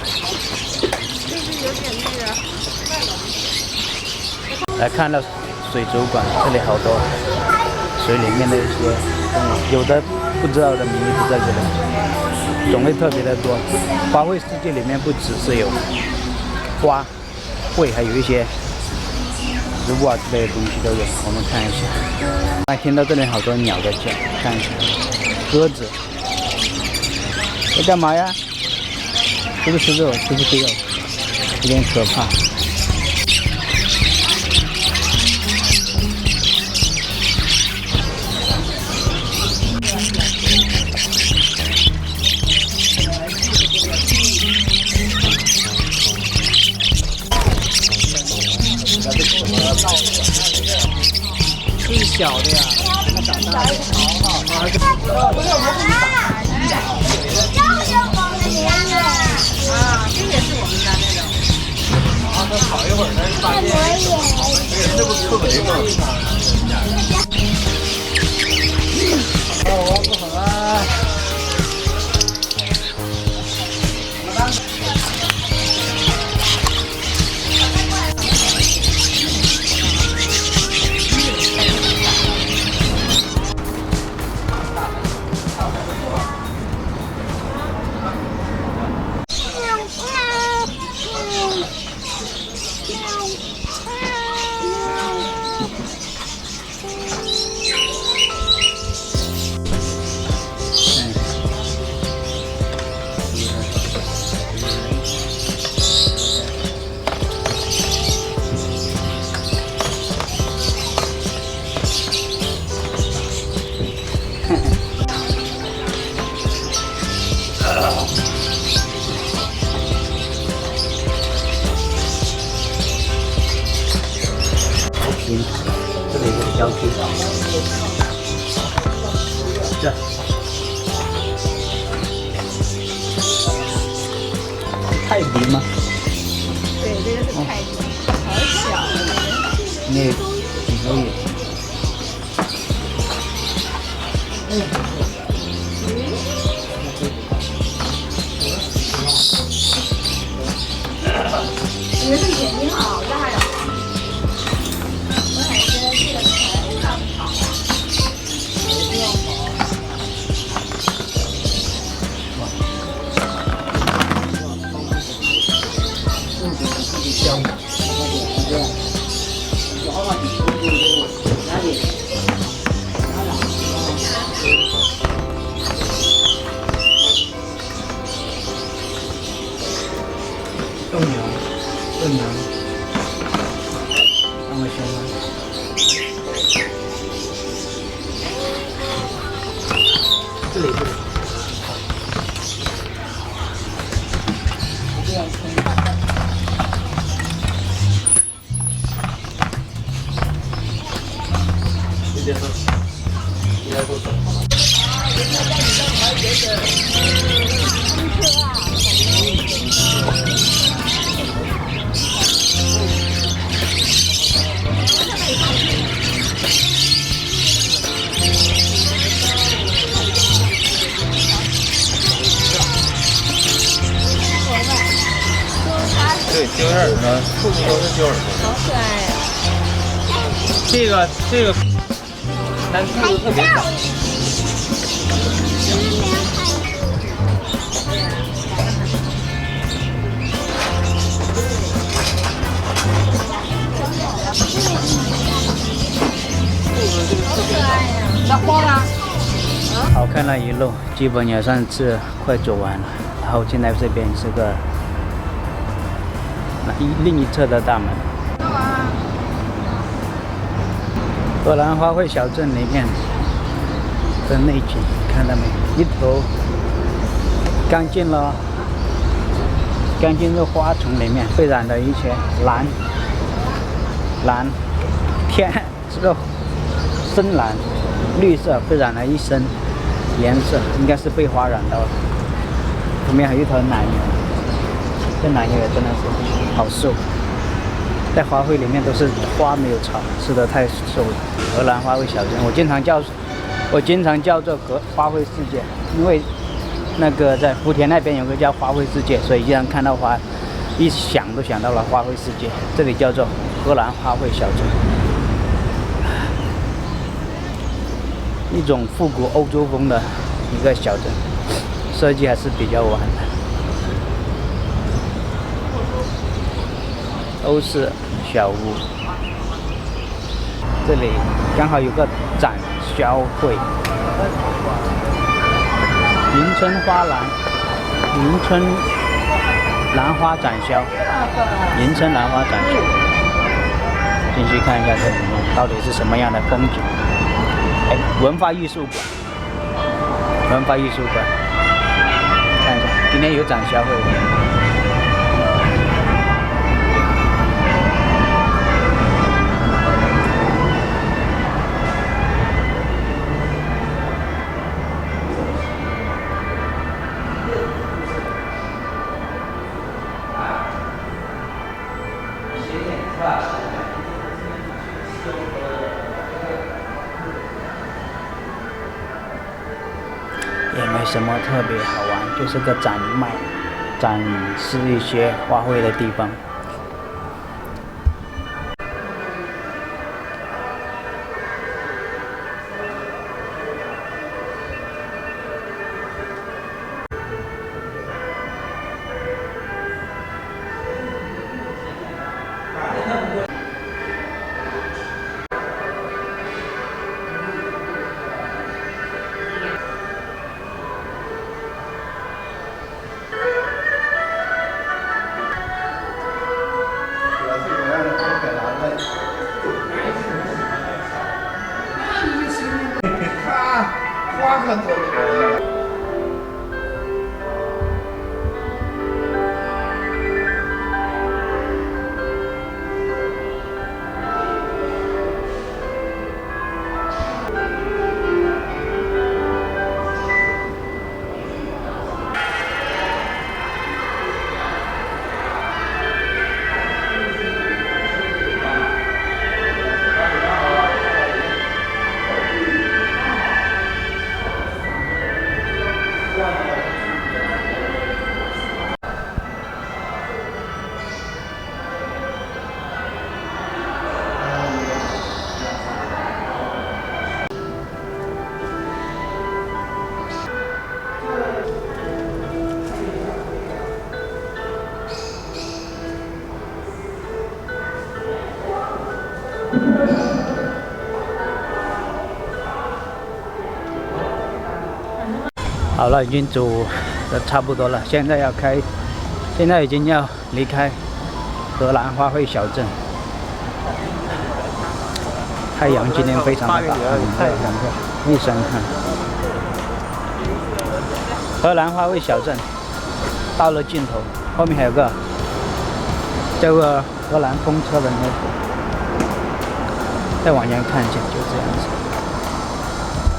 就是有点那个。来看到水族馆，这里好多水里面的一些动物，有的不知道的名字在这里，种类特别的多。花卉世界里面不只是有花卉，还有一些植物啊之类的东西都有。我们看一下，还听到这里好多鸟在叫，看一下，鸽子在干嘛呀？吃不吃肉？吃不吃肉？有点可怕。这是小的呀，它长大了。啊，这也是我们家那种。啊，再跑一会儿再发现。哎，这不特别吗？我不好啊。这里有个胶皮，这泰迪吗？对，这个是泰迪，好小啊！那几个月？你们的眼睛好大呀！我感觉这个才上好。斗牛，斗牛，那么凶吗？这里。这样冲。这边是，应该都走。对，丢耳朵，处处都是丢耳朵。好可爱呀！这个，但兔子特别小。好可爱呀！那花呢？好看了一路，基本也算是快走完了。然后现在这边是个另一侧的大门。荷兰花卉小镇里面的内景，看到没？一头刚进入花丛里面，被染的一些蓝天这个深蓝绿色，被染了一身颜色，应该是被花染到了。旁边还有一头奶牛，这奶牛也真的是好瘦，在花卉里面都是花没有草，吃的太瘦了。荷兰花卉小镇，我经常叫做花卉世界，因为那个在福田那边有个叫花卉世界，所以经常看到花，一想都想到了花卉世界。这里叫做荷兰花卉小镇，一种复古欧洲风的一个小镇，设计还是比较晚的，都是小屋。这里刚好有个展销会。迎春花篮，迎春兰花展销，迎春兰花展销，进去看一下这里面到底是什么样的风景。哎，文化艺术馆，文化艺术馆，看一下，今天有展销会。也没什么特别好玩，就是个展示一些花卉的地方。花很多。好了，已经煮的差不多了，现在已经要离开荷兰花卉小镇。太阳今天非常的大，很热，一身汗。荷兰花卉小镇到了尽头，后面还有个叫做荷兰风车的那个，再往前看一下，就这样子。